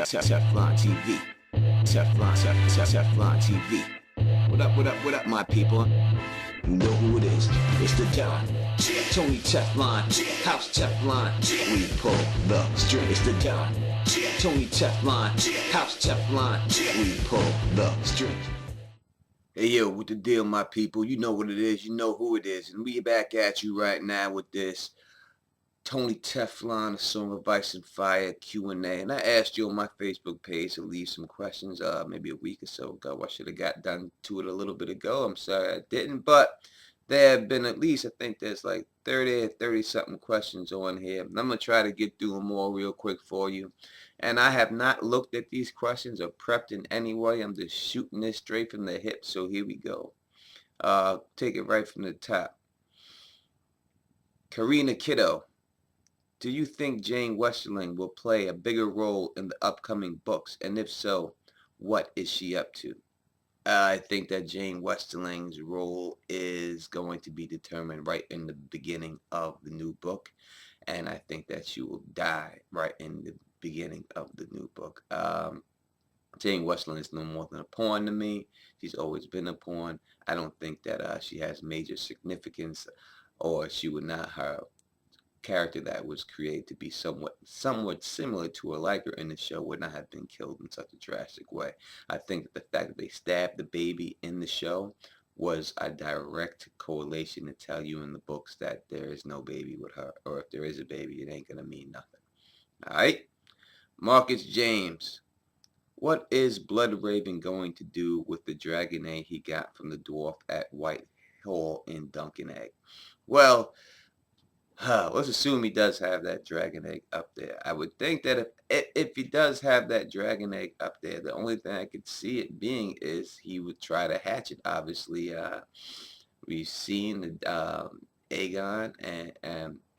Teflon TV. Teflon TV. What up, my people? You know who it is. It's the Don. Tony Teflon. House Teflon. We pull the string. It's the Don. Tony Teflon. House Teflon. We pull the string. Hey yo, what the deal, my people? You know what it is. You know who it is. And we back at you right now with this Tony Teflon, A Song of Ice and Fire Q&A. And I asked you on my Facebook page to leave some questions maybe a week or so ago. I should have got done to it a little bit ago. I'm sorry I didn't. But there have been at least, I think there's like 30-something questions on here. And I'm going to try to get through them all real quick for you. And I have not looked at these questions or prepped in any way. I'm just shooting this straight from the hip. So here we go. Take it right from the top. Karina Kiddo. Do you think Jane Westerling will play a bigger role in the upcoming books? And if so, what is she up to? I think that Jane Westerling's role is going to be determined right in the beginning of the new book. And I think that she will die right in the beginning of the new book. Jane Westerling is no more than a pawn to me. She's always been a pawn. I don't think that she has major significance, or she would not have character that was created to be somewhat similar to her like her in the show would not have been killed in such a drastic way. I think that the fact that they stabbed the baby in the show was a direct correlation to tell you in the books that there is no baby with her, or if there is a baby, it ain't gonna mean nothing. All right, Marcus James. What is Bloodraven going to do with the dragon egg he got from the dwarf at Whitehall in Dunkin' Egg? Well, let's assume he does have that dragon egg up there. I would think that if he does have that dragon egg up there, the only thing I could see it being is he would try to hatch it. Obviously, we've seen the Aegon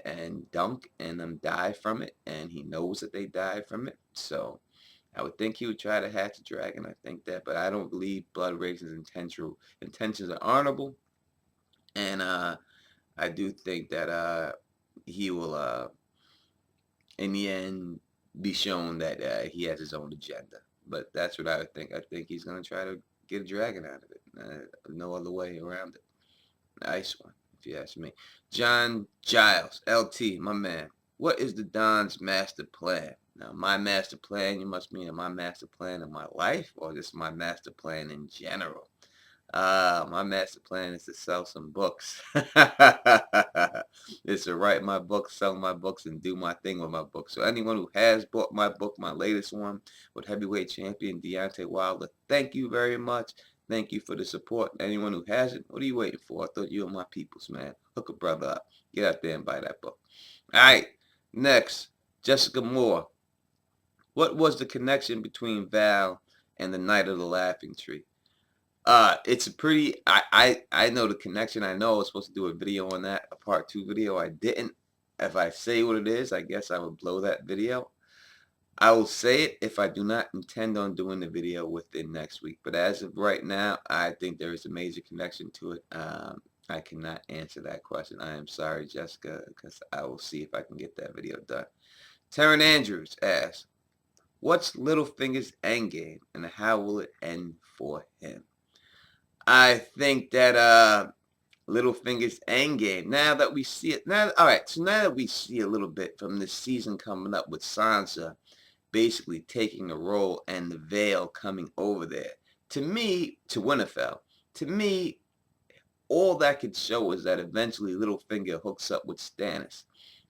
and Dunk and them die from it, and he knows that they died from it. So I would think he would try to hatch a dragon. I think that, but I don't believe Bloodraven's intentions are honorable, and I do think that he will, in the end, be shown that he has his own agenda. But that's what I would think. I think he's going to try to get a dragon out of it. No other way around it. Nice one, if you ask me. John Giles, LT, my man. What is the Don's master plan? Now, my master plan, you must mean my master plan in my life, or just my master plan in general? My master plan is to sell some books. Is to write my books, sell my books, and do my thing with my books. So anyone who has bought my book, my latest one, with heavyweight champion Deontay Wilder, thank you very much. Thank you for the support. Anyone who hasn't, what are you waiting for? I thought you were my peoples, man. Hook a brother up. Get out there and buy that book. All right, next, Jessica Moore. What was the connection between Val and the Knight of the Laughing Tree? It's a pretty, I know the connection. I know I was supposed to do a video on that, a part 2 video. I didn't. If I say what it is, I guess I would blow that video. I will say it if I do not intend on doing the video within next week. But as of right now, I think there is a major connection to it. I cannot answer that question. I am sorry, Jessica, because I will see if I can get that video done. Taryn Andrews asks, what's Littlefinger's endgame and how will it end for him? I think that Littlefinger's endgame, now that we see it, now that we see a little bit from this season coming up with Sansa basically taking the role and the veil coming over there, to me, to Winterfell, to me, all that could show is that eventually Littlefinger hooks up with Stannis.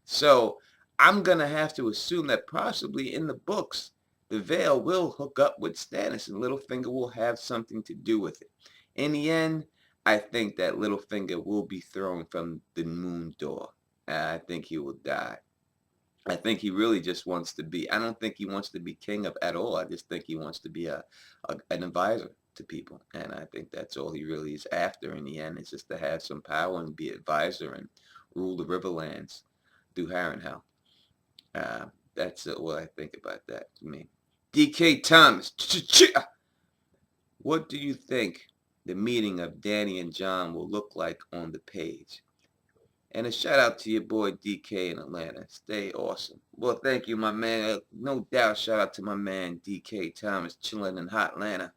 So I'm going to have to assume that possibly in the books, the veil will hook up with Stannis and Littlefinger will have something to do with it. In the end, I think that Littlefinger will be thrown from the moon door. I think he will die. I think he really just wants to be, I don't think he wants to be king of at all. I just think he wants to be an advisor to people. And I think that's all he really is after in the end, is just to have some power and be advisor and rule the Riverlands through Harrenhal. That's what I think about that to me. DK Thomas. What do you think the meeting of Dany and Jon will look like on the page? And a shout out to your boy DK in Atlanta. Stay awesome. Well, thank you, my man. No doubt, shout out to my man DK Thomas, chilling in hot Atlanta.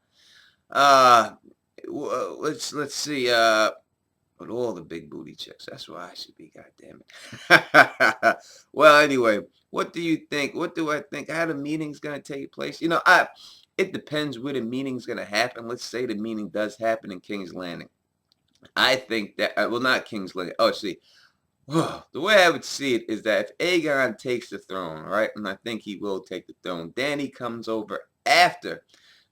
Uh, let's see. With all the big booty chicks, that's where I should be. God damn it. Well, anyway, what do you think? What do I think? How the meeting's gonna take place? It depends where the meeting's gonna happen. Let's say the meeting does happen in King's Landing. I think that well, not King's Landing. Oh, see, the way I would see it is that if Aegon takes the throne, right, and I think he will take the throne, Dany comes over after.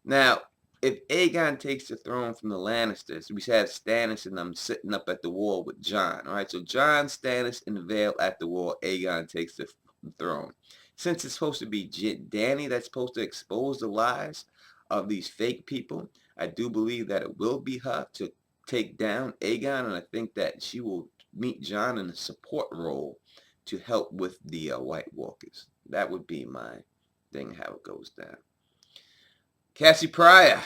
Now, if Aegon takes the throne from the Lannisters, we have Stannis and them sitting up at the wall with Jon. All right, so Jon, Stannis, and Vale at the wall. Aegon takes the throne. Since it's supposed to be Dany that's supposed to expose the lies of these fake people, I do believe that it will be her to take down Aegon, and I think that she will meet Jon in a support role to help with the White Walkers. That would be my thing, how it goes down. Cassie Pryor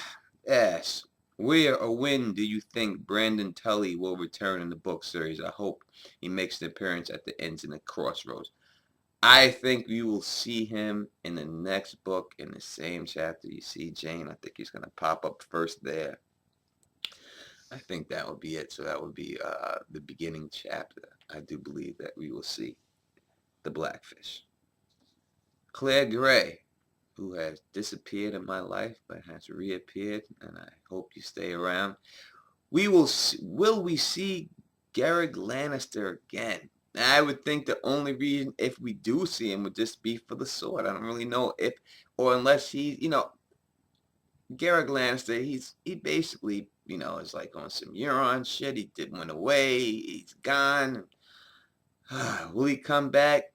asks, where or when do you think Brandon Tully will return in the book series? I hope he makes an appearance at the ends and the crossroads. I think you will see him in the next book in the same chapter you see Jane. I think he's going to pop up first there. I think that would be it. So that would be the beginning chapter. I do believe that we will see the Blackfish. Claire Gray, who has disappeared in my life but has reappeared, and I hope you stay around. Will we see Garrett Lannister again? I would think the only reason if we do see him would just be for the sword. I don't really know if, or unless he, Garrett Lannister, he basically, is like on some Euron shit. He did went away. He's gone. Will he come back?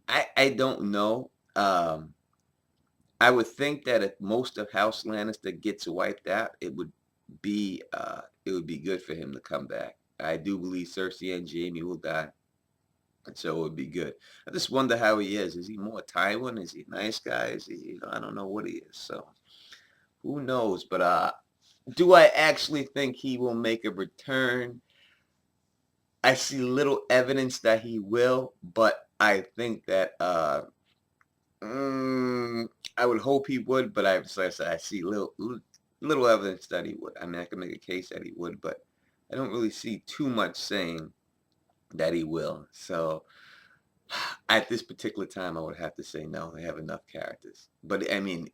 I don't know. I would think that if most of House Lannister gets wiped out, it would be good for him to come back. I do believe Cersei and Jaime will die, and so it would be good. I just wonder how he is. Is he more Tywin? Is he a nice guy? Is he? I don't know what he is. So who knows? But do I actually think he will make a return? I see little evidence that he will, but I think that I would hope he would, but I see little evidence that he would. I mean, I can make a case that he would, but I don't really see too much saying that he will. So at this particular time, I would have to say no. They have enough characters, but I mean,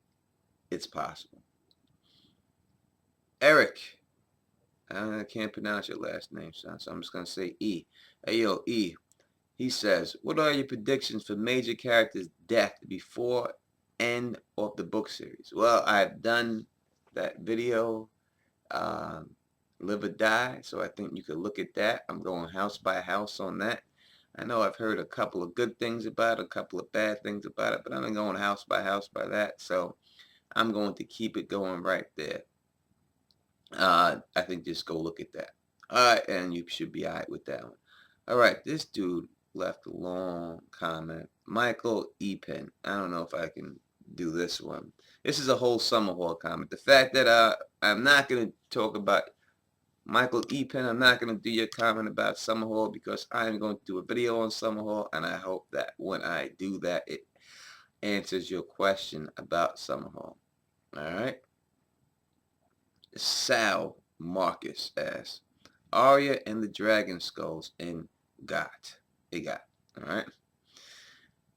it's possible. Eric, I can't pronounce your last name, son, so I'm just gonna say E. Hey yo, E. He says, what are your predictions for major characters' death before end of the book series? Well, I've done that video, Live or Die, so I think you could look at that. I'm going house by house on that. I know I've heard a couple of good things about it, a couple of bad things about it, but I'm going house by that, so I'm going to keep it going right there. I think just go look at that. All right, and you should be all right with that one. All right, this dude left a long comment. Michael Epen. I don't know if I can do this one. This is a whole Summerhall comment. The fact that I'm not going to talk about Michael Epen, I'm not going to do your comment about Summerhall because I'm going to do a video on Summerhall, and I hope that when I do that, it answers your question about Summerhall. All right? Sal Marcus asks, Arya and the Dragon Skulls in Got. It got. All right.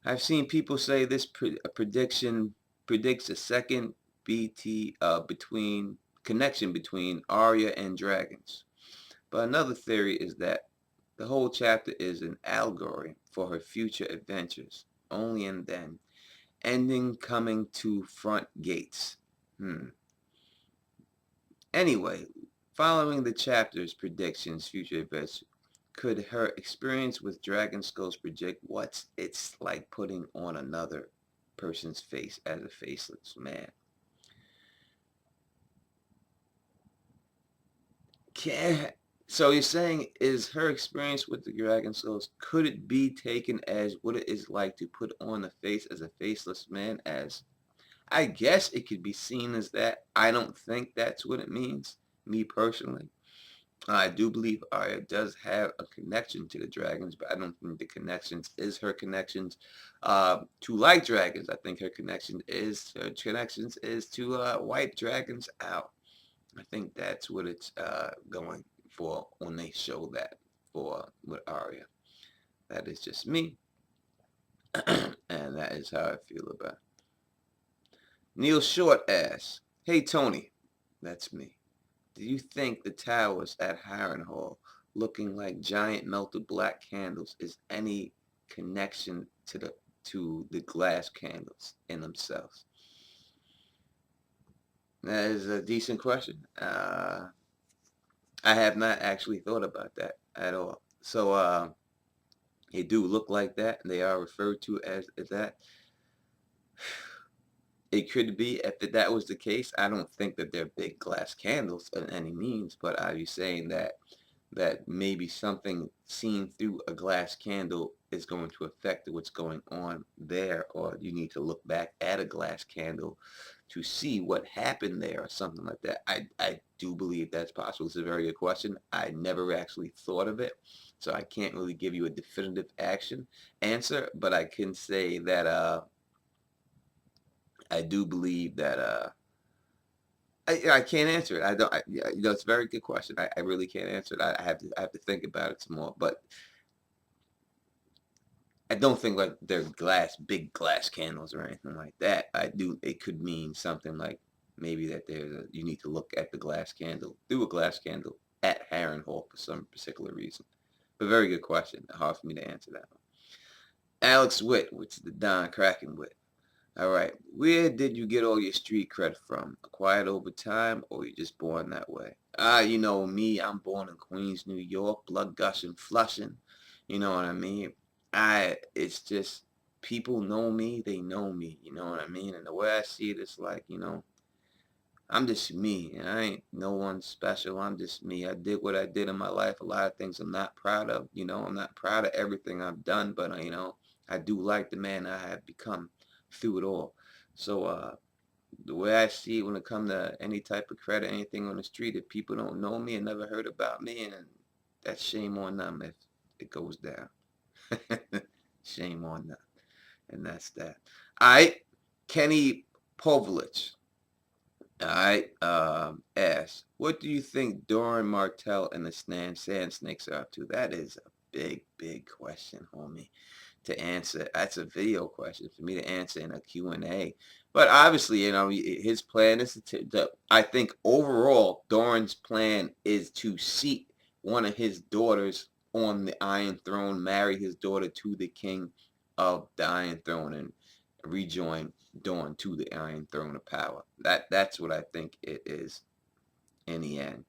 I've seen people say this prediction predicts a second connection between Arya and dragons. But another theory is that the whole chapter is an allegory for her future adventures, only and then ending coming to front gates. Anyway, following the chapter's predictions, future events, could her experience with Dragon Skulls predict what it's like putting on another person's face as a faceless man? So you're saying, is her experience with the Dragon Skulls, could it be taken as what it is like to put on a face as a faceless man? As I guess it could be seen as that. I don't think that's what it means, me personally. I do believe Arya does have a connection to the dragons, but I don't think the connections is her connections to light dragons. I think her connections is to wipe dragons out. I think that's what it's going for when they show that for with Arya. That is just me, and that is how I feel about it. Neil Short asks, "Hey Tony, that's me. Do you think the towers at Harrenhal looking like giant melted black candles is any connection to the glass candles in themselves?" That is a decent question. I have not actually thought about that at all. So they do look like that, and they are referred to as that. It could be, if that was the case. I don't think that they're big glass candles in any means, but are you saying that maybe something seen through a glass candle is going to affect what's going on there, or you need to look back at a glass candle to see what happened there or something like that? I do believe that's possible. It's a very good question. I never actually thought of it, so I can't really give you a definitive answer, but I can say that I do believe that I can't answer it. I don't. It's a very good question. I really can't answer it. I have to think about it some more. But I don't think like they're big glass candles or anything like that. I do. It could mean something like maybe that you need to look at the glass candle through a glass candle at Harrenhal for some particular reason. But very good question. Hard for me to answer that one. Alex Witt, which is the Don Kraken Witt. All right. Where did you get all your street cred from? Acquired over time, or you just born that way? You know me. I'm born in Queens, New York, blood gushing, flushing. You know what I mean? It's just people know me. They know me. You know what I mean? And the way I see it is like, I'm just me. And I ain't no one special. I'm just me. I did what I did in my life. A lot of things I'm not proud of. I'm not proud of everything I've done, but I do like the man I have become through it all. So the way I see it when it comes to any type of credit, anything on the street, if people don't know me and never heard about me, and that's shame on them if it goes down. Shame on them. And that's that. All right, Kenny Povlich. All right, asks, what do you think Doran Martell and the Sand Snakes are up to? That is a big, big question, homie, to answer. That's a video question for me to answer in a Q&A. But obviously, his plan is I think overall, Doran's plan is to seat one of his daughters on the Iron Throne, marry his daughter to the king of the Iron Throne, and rejoin Dorne to the Iron Throne of Power. That's what I think it is in the end.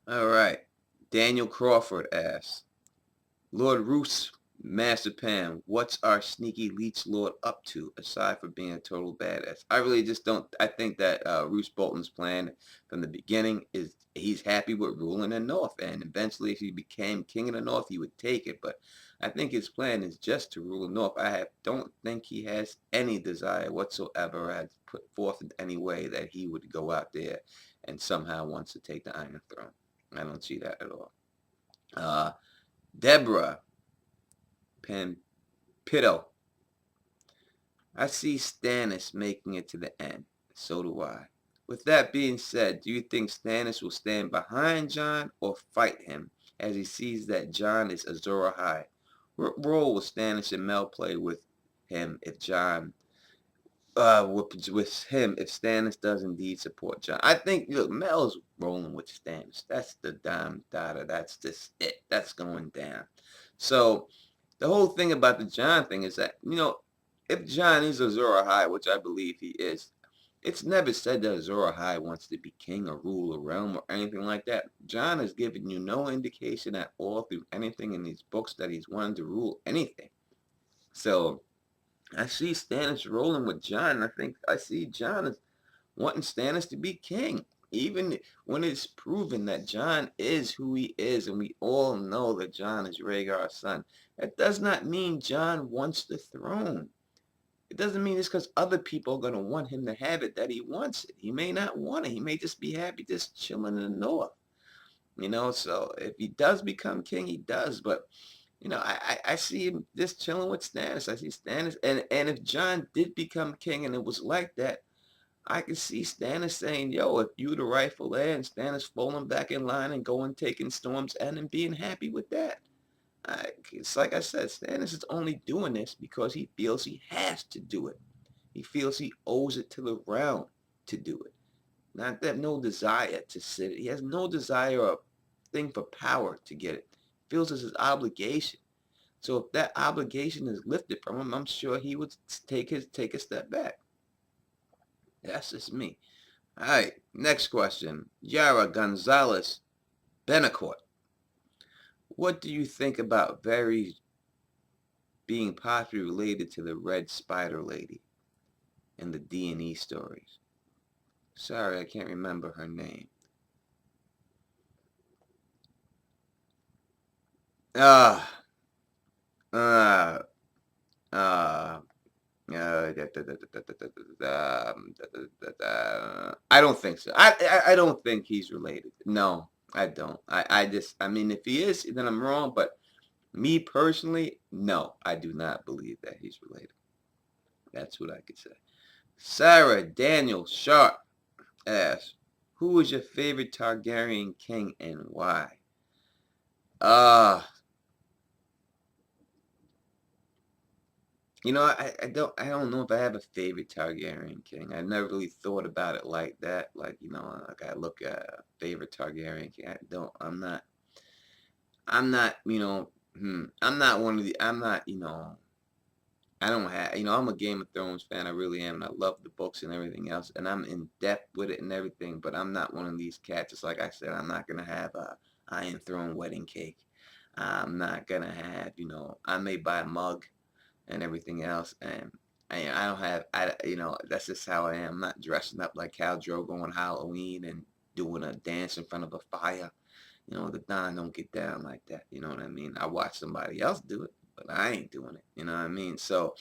All right. Daniel Crawford asks, Lord Roose, Master Pam, what's our sneaky leech lord up to, aside from being a total badass? I really just don't. I think that Roose Bolton's plan from the beginning is he's happy with ruling the North, and eventually if he became king of the North, he would take it. But I think his plan is just to rule the North. Don't think he has any desire whatsoever, has put forth in any way that he would go out there and somehow wants to take the Iron Throne. I don't see that at all. Deborah Pampito. I see Stannis making it to the end. So do I. With that being said, do you think Stannis will stand behind Jon or fight him as he sees that Jon is Azor Ahai? What role will Stannis and Mel play with him if Stannis does indeed support Jon? I think, look, Mel's rolling with Stannis. That's the dime data. That's just it. That's going down. So the whole thing about the Jon thing is that, if Jon is Azor Ahai, which I believe he is, it's never said that Azor Ahai wants to be king or rule a realm or anything like that. Jon has given you no indication at all through anything in these books that he's wanted to rule anything. So I see Stannis rolling with Jon. I think I see Jon as wanting Stannis to be king. Even when it's proven that Jon is who he is, and we all know that Jon is Rhaegar's son, that does not mean Jon wants the throne. It doesn't mean it's because other people are going to want him to have it that he wants it. He may not want it. He may just be happy just chilling in the north. So if he does become king, he does. But, I see him just chilling with Stannis. I see Stannis. And if Jon did become king and it was like that, I can see Stannis saying, yo, if you the rightful heir, and Stannis falling back in line and going taking Storm's End and being happy with that. It's like I said, Stannis is only doing this because he feels he has to do it. He feels he owes it to the realm to do it. Not that no desire to sit it. He has no desire or thing for power to get it. He feels it's his obligation. So if that obligation is lifted from him, I'm sure he would take a step back. That's just me. All right, next question. Yara Gonzalez Benacourt. What do you think about Varys being possibly related to the Red Spider Lady in the D&E stories? Sorry, I can't remember her name. I don't think so. I don't think he's related. No, I don't. I mean, if he is, then I'm wrong. But me personally, no, I do not believe that he's related. That's what I could say. Sarah Daniel Sharp asks, who is your favorite Targaryen king and why? Uh, I don't know if I have a favorite Targaryen king. I never really thought about it like that. Like, like I look at a favorite Targaryen king. I'm not one of the, I'm not, I don't have, I'm a Game of Thrones fan. I really am. And I love the books and everything else. And I'm in depth with it and everything. But I'm not one of these cats. Just like I said, I'm not going to have a Iron Throne wedding cake. I'm not going to have, I may buy a mug and everything else. And I don't have, that's just how I am. I'm not dressing up like Khal Drogo on Halloween and doing a dance in front of a fire. The Don don't get down like that. You know what I mean? I watch somebody else do it, but I ain't doing it. You know what I mean? So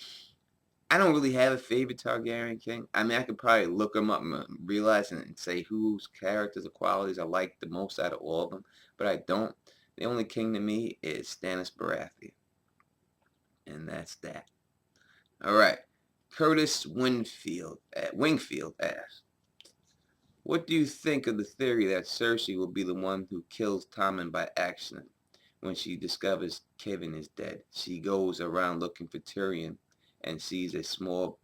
I don't really have a favorite Targaryen king. I mean, I could probably look them up and realize and say whose characters or qualities I like the most out of all of them, but I don't. The only king to me is Stannis Baratheon, and that's that. All right. Curtis Wingfield asks, what do you think of the theory that Cersei will be the one who kills Tommen by accident when she discovers Kevin is dead? She goes around looking for Tyrion and sees a small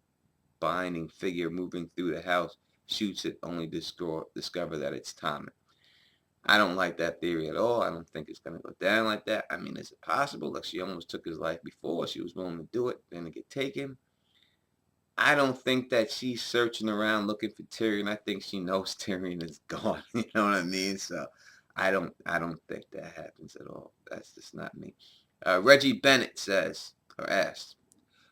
binding figure moving through the house, shoots it, only to discover that it's Tommen. I don't like that theory at all. I don't think it's going to go down like that. I mean, is it possible? Like, she almost took his life before. She was willing to do it, then to get taken. I don't think that she's searching around looking for Tyrion. I think she knows Tyrion is gone. You know what I mean? So I don't think that happens at all. That's just not me. Reggie Bennett asked,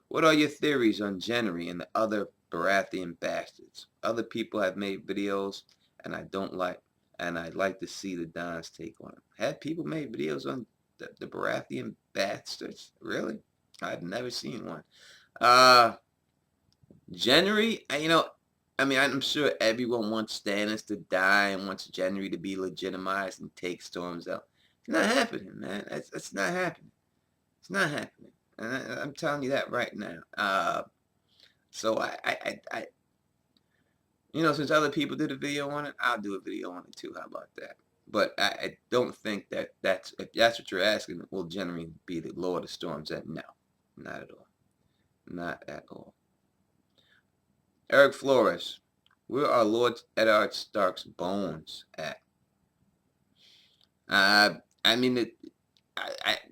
what are your theories on Gendry and the other Baratheon bastards? Other people have made videos, and I'd like to see the Don's take on them. Have people made videos on the Baratheon bastards? Really? I've never seen one. Gendry, I mean, I'm sure everyone wants Stannis to die and wants Gendry to be legitimized and take storms out. It's not happening, man. It's not happening. It's not happening. And I'm telling you that right now. So since other people did a video on it, I'll do a video on it too. How about that? But I don't think if that's what you're asking, will Gendry be the Lord of Storms? No, not at all. Not at all. Eric Flores, where are Lord Eddard Stark's bones at? I mean,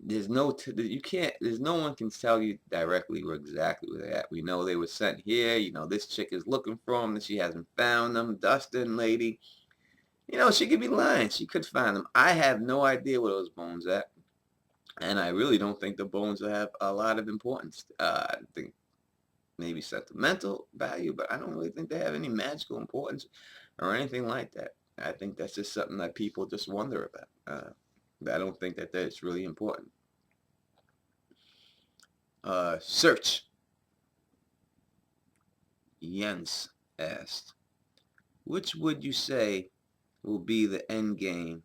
there's no one can tell you directly exactly where they're at. We know they were sent here. This chick is looking for them, that she hasn't found them. Dustin lady, she could be lying. She could find them. I have no idea where those bones at. And I really don't think the bones will have a lot of importance. I think maybe sentimental value, but I don't really think they have any magical importance or anything like that. I think that's just something that people just wonder about. I don't think that that's really important. Search. Jens asked, which would you say will be the end game?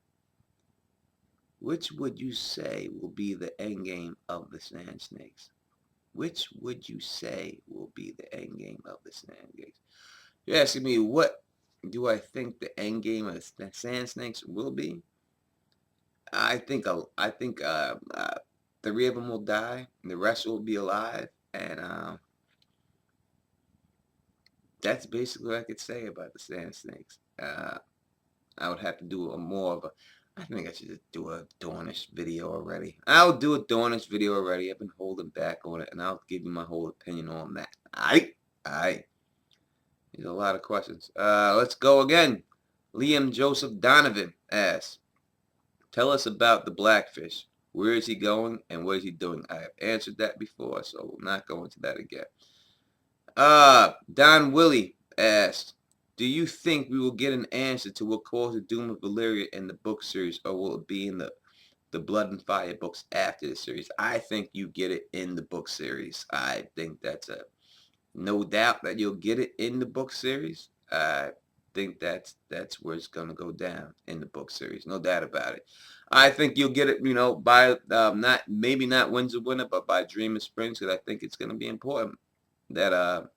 Which would you say will be the end game of the Sand Snakes? Which would you say will be the end game of the Sand Snakes? You're asking me what do I think the end game of the Sand Snakes will be? I think 3 of them will die, and the rest will be alive, and that's basically what I could say about the Sand Snakes. I would have to do I think I should just do a Dornish video already. I'll do a Dornish video already. I've been holding back on it, and I'll give you my whole opinion on that. Aight. There's a lot of questions. Let's go again. Liam Joseph Donovan asks, tell us about the Blackfish. Where is he going and what is he doing? I have answered that before, so we'll not go into that again. Don Willie asked, do you think we will get an answer to what caused the doom of Valyria in the book series, or will it be in the Blood and Fire books after the series? I think you get it in the book series. I think that's no doubt that you'll get it in the book series. I think that's where it's gonna go down in the book series. No doubt about it. I think you'll get it, by not Winds of Winter, but by Dream of Spring, because I think it's gonna be important that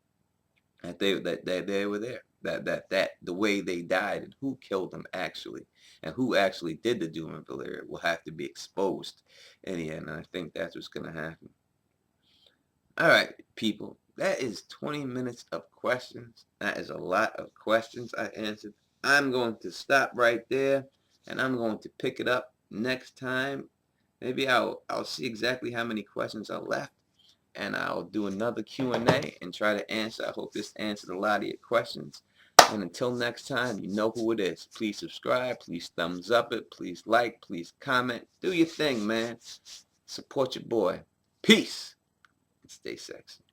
they were there. That the way they died and who killed them actually, and who actually did the doom of Valyria will have to be exposed in the end. And I think that's what's gonna happen. All right, people. That is 20 minutes of questions. That is a lot of questions I answered. I'm going to stop right there, and I'm going to pick it up next time. Maybe I'll see exactly how many questions are left, and I'll do another Q&A and try to answer. I hope this answered a lot of your questions. And until next time, you know who it is. Please subscribe. Please thumbs up it. Please like. Please comment. Do your thing, man. Support your boy. Peace. And stay sexy.